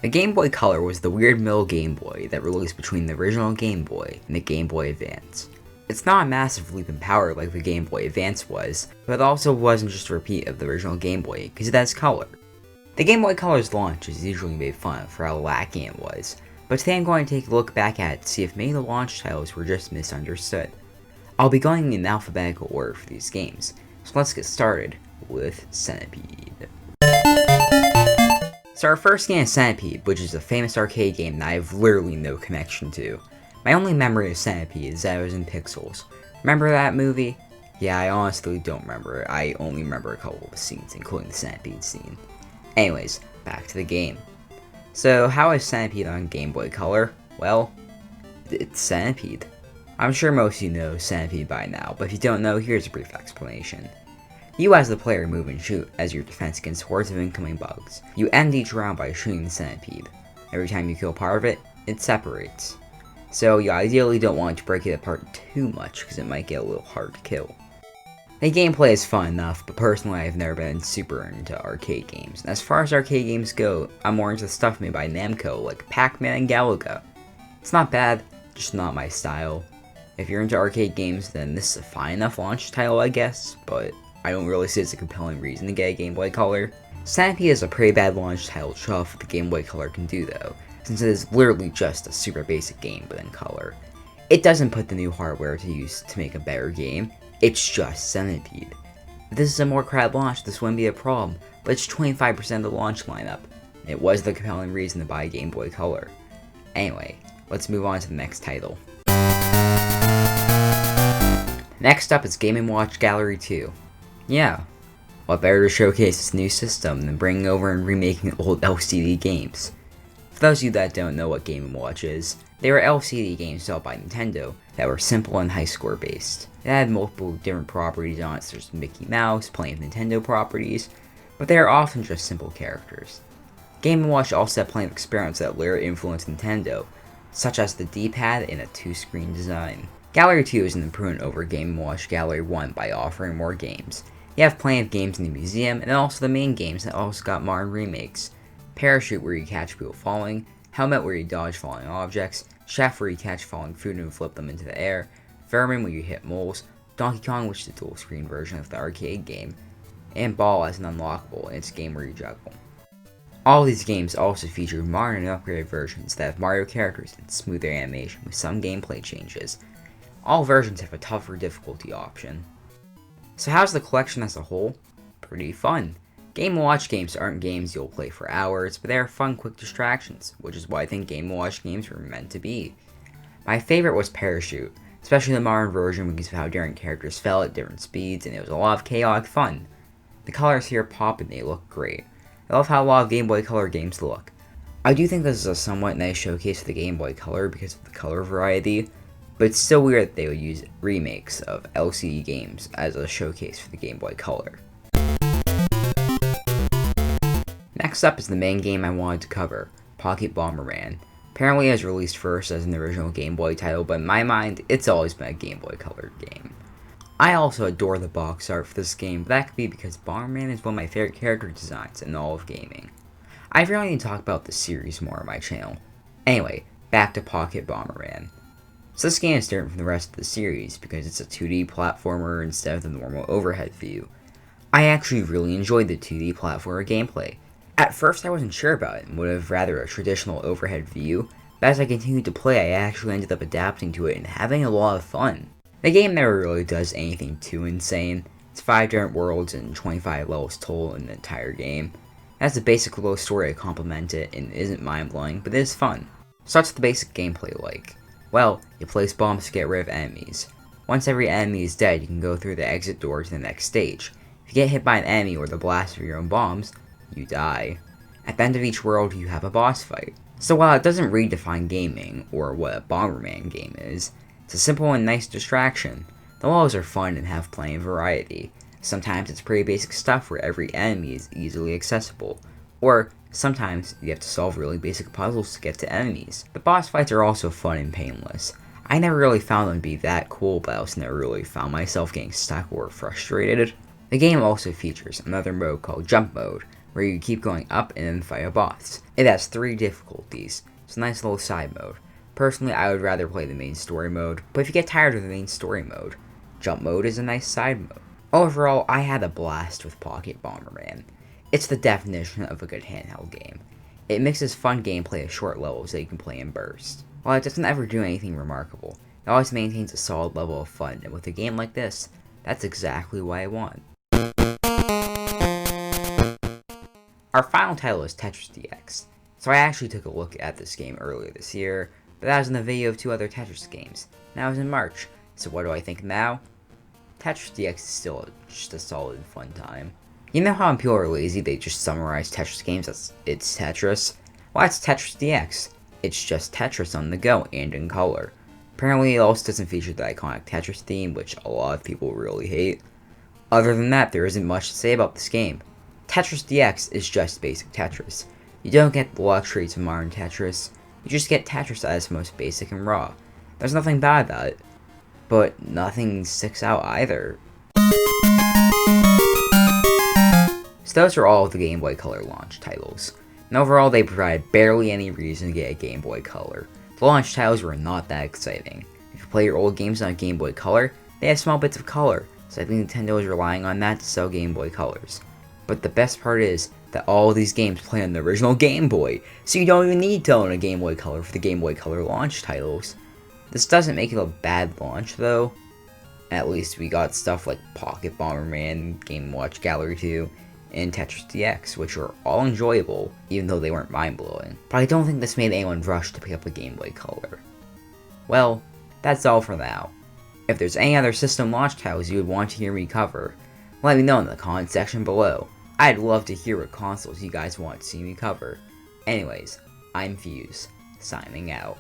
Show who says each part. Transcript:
Speaker 1: The Game Boy Color was the weird middle Game Boy that released between the original Game Boy and the Game Boy Advance. It's not a massive leap in power like the Game Boy Advance was, but it also wasn't just a repeat of the original Game Boy, because it has color. The Game Boy Color's launch is usually made fun of for how lacking it was, but today I'm going to take a look back at it to see if many of the launch titles were just misunderstood. I'll be going in alphabetical order for these games, so let's get started with Centipede. So our first game is Centipede, which is a famous arcade game that I have literally no connection to. My only memory of Centipede is that it was in pixels. Remember that movie? Yeah, I honestly don't remember it. I only remember a couple of scenes, including the Centipede scene. Anyways, back to the game. So how is Centipede on Game Boy Color? Well, it's Centipede. I'm sure most of you know Centipede by now, but if you don't know, here's a brief explanation. You as the player move and shoot as your defense against hordes of incoming bugs. You end each round by shooting the Centipede. Every time you kill part of it, it separates. So you ideally don't want to break it apart too much because it might get a little hard to kill. The gameplay is fun enough, but personally I've never been super into arcade games. And as far as arcade games go, I'm more into stuff made by Namco like Pac-Man and Galaga. It's not bad, just not my style. If you're into arcade games, then this is a fine enough launch title I guess, but I don't really see it as a compelling reason to get a Game Boy Color. Centipede is a pretty bad launch title to show off what the Game Boy Color can do though, since it is literally just a super basic game but in color. It doesn't put the new hardware to use to make a better game, it's just Centipede. If this is a more crowded launch, this wouldn't be a problem, but it's 25% of the launch lineup. It was the compelling reason to buy a Game Boy Color. Anyway, let's move on to the next title. Next up is Game & Watch Gallery 2. Yeah, what better to showcase this new system than bringing over and remaking old LCD games. For those of you that don't know what Game & Watch is, they were LCD games developed by Nintendo that were simple and high score based. It had multiple different properties on it, such as Mickey Mouse, plenty of Nintendo properties, but they are often just simple characters. Game & Watch also had plenty of experiments that later influenced Nintendo, such as the D-pad and a two-screen design. Gallery 2 is an improvement over Game & Watch Gallery 1 by offering more games. You have plenty of games in the museum, and also the main games that also got modern remakes. Parachute where you catch people falling, Helmet where you dodge falling objects, Chef where you catch falling food and flip them into the air, Vermin where you hit moles, Donkey Kong which is a dual screen version of the arcade game, and Ball as an unlockable, and it's a game where you juggle. All of these games also feature modern and upgraded versions that have Mario characters and smoother animation with some gameplay changes. All versions have a tougher difficulty option. So how's the collection as a whole? Pretty fun. Game & Watch games aren't games you'll play for hours, but they are fun, quick distractions, which is why I think Game & Watch games were meant to be. My favorite was Parachute, especially the modern version because of how different characters fell at different speeds, and it was a lot of chaotic fun. The colors here pop and they look great. I love how a lot of Game Boy Color games look. I do think this is a somewhat nice showcase for the Game Boy Color because of the color variety, but it's still weird that they would use remakes of LCD games as a showcase for the Game Boy Color. Next up is the main game I wanted to cover, Pocket Bomberman. Apparently it was released first as an original Game Boy title, but in my mind, it's always been a Game Boy Color game. I also adore the box art for this game, but that could be because Bomberman is one of my favorite character designs in all of gaming. I really need to talk about this series more on my channel. Anyway, back to Pocket Bomberman. So this game is different from the rest of the series because it's a 2D platformer instead of the normal overhead view. I actually really enjoyed the 2D platformer gameplay. At first I wasn't sure about it and would have rather a traditional overhead view, but as I continued to play I actually ended up adapting to it and having a lot of fun. The game never really does anything too insane. It's 5 different worlds and 25 levels total in the entire game. It has a basic little story to complement it and isn't mind-blowing, but it is fun. So what's the basic gameplay like? Well, you place bombs to get rid of enemies. Once every enemy is dead, you can go through the exit door to the next stage. If you get hit by an enemy or the blast of your own bombs, you die. At the end of each world, you have a boss fight. So while it doesn't redefine gaming, or what a Bomberman game is, it's a simple and nice distraction. The levels are fun and have plenty of variety. Sometimes it's pretty basic stuff where every enemy is easily accessible, or sometimes you have to solve really basic puzzles to get to enemies. The boss fights are also fun and painless. I never really found them to be that cool, but I also never really found myself getting stuck or frustrated. The game also features another mode called Jump Mode, where you keep going up and then fight a boss. It has 3 difficulties. It's a nice little side mode. Personally, I would rather play the main story mode, but if you get tired of the main story mode, jump mode is a nice side mode. Overall, I had a blast with Pocket Bomberman. It's the definition of a good handheld game. It mixes fun gameplay with short levels that you can play in bursts. While it doesn't ever do anything remarkable, it always maintains a solid level of fun, and with a game like this, that's exactly what I want. Our final title is Tetris DX. So I actually took a look at this game earlier this year, but that was in the video of 2 other Tetris games. That was in March. So what do I think now? Tetris DX is still just a solid fun time. You know how when people are lazy, they just summarize Tetris games as it's Tetris? Well, it's Tetris DX. It's just Tetris on the go and in color. Apparently, it also doesn't feature the iconic Tetris theme, which a lot of people really hate. Other than that, there isn't much to say about this game. Tetris DX is just basic Tetris. You don't get the luxuries of modern Tetris, you just get Tetris at its most basic and raw. There's nothing bad about it, but nothing sticks out either. So those are all of the Game Boy Color launch titles, and overall they provide barely any reason to get a Game Boy Color. The launch titles were not that exciting. If you play your old games on Game Boy Color, they have small bits of color, so I think Nintendo is relying on that to sell Game Boy Colors. But the best part is that all of these games play on the original Game Boy, so you don't even need to own a Game Boy Color for the Game Boy Color launch titles. This doesn't make it a bad launch though. At least we got stuff like Pocket Bomberman, Game & Watch Gallery 2, and Tetris DX, which were all enjoyable, even though they weren't mind-blowing. But I don't think this made anyone rush to pick up a Game Boy Color. Well, that's all for now. If there's any other system launch titles you would want to hear me cover, let me know in the comment section below. I'd love to hear what consoles you guys want to see me cover. Anyways, I'm Fuse, signing out.